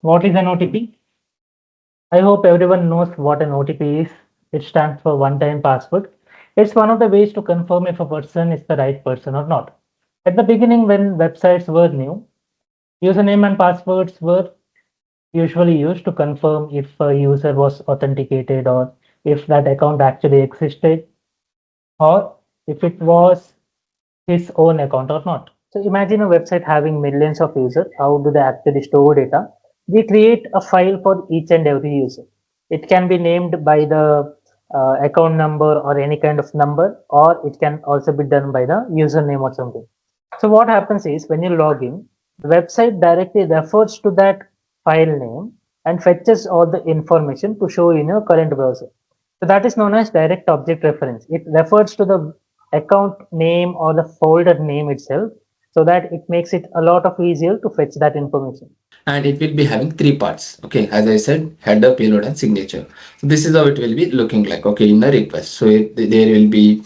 What is an OTP? I hope everyone knows what an OTP is. It stands for one-time password. It's one of the ways to confirm if a person is the right person or not. At the beginning, when websites were new, username and passwords were usually used to confirm if a user was authenticated or if that account actually existed or if it was his own account or not. So imagine a website having millions of users. How do they actually store data? We create a file for each and every user. It can be named by the account number or any kind of number, or it can also be done by the username or something. So what happens is when you log in, the website directly refers to that file name and fetches all the information to show in your current browser. So that is known as direct object reference. It refers to the account name or the folder name itself, so that it makes it a lot of easier to fetch that information. And it will be having three parts. Okay, as I said, header, payload, and signature. So this is how it will be looking like. Okay, in a request, so there will be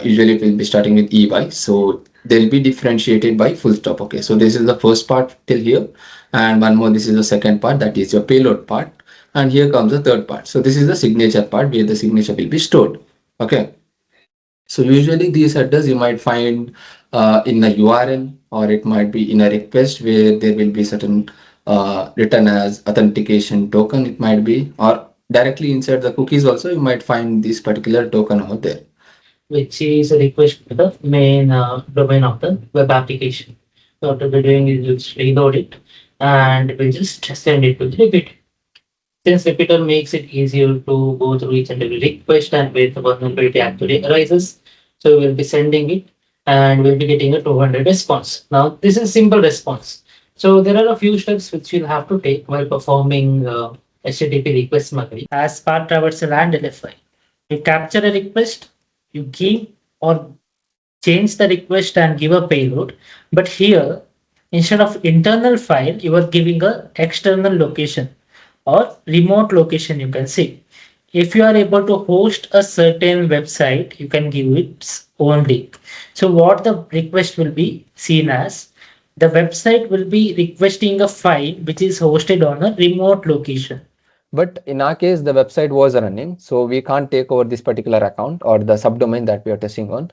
usually it will be starting with EY. So they'll be differentiated by full stop. Okay, so this is the first part till here, and one more. This is the second part, that is your payload part, and here comes the third part. So this is the signature part where the signature will be stored. Okay. So usually these headers you might find in a URL, or it might be in a request where there will be certain written as authentication token, it might be, or directly inside the cookies also you might find this particular token over there, which is a request to the main domain of the web application. So what we're doing is just reload it and we'll just send it to the repeater. Since repeater makes it easier to go through each and every request and where the vulnerability actually arises. So we'll be sending it and we'll be getting a 200 response. Now this is simple response. So there are a few steps which you'll have to take while performing HTTP request smuggling as path traversal and LFI. You capture a request, you give or change the request and give a payload. But here, instead of internal file, you are giving a external location or remote location, you can see. If you are able to host a certain website, you can give its own link. So what the request will be seen as, the website will be requesting a file which is hosted on a remote location. But in our case, the website was running, so we can't take over this particular account or the subdomain that we are testing on.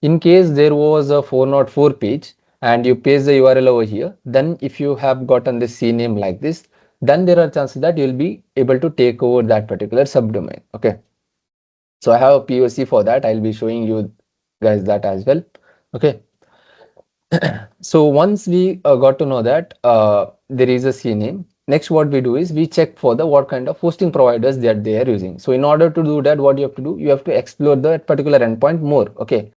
In case there was a 404 page and you paste the URL over here, then if you have gotten this CNAME like this, then there are chances that you'll be able to take over that particular subdomain. Okay. So I have a POC for that. I'll be showing you guys that as well. Okay. So once we got to know that there is a CNAME, next what we do is we check for the what kind of hosting providers that they are using. So in order to do that, what you have to do, you have to explore that particular endpoint more. Okay.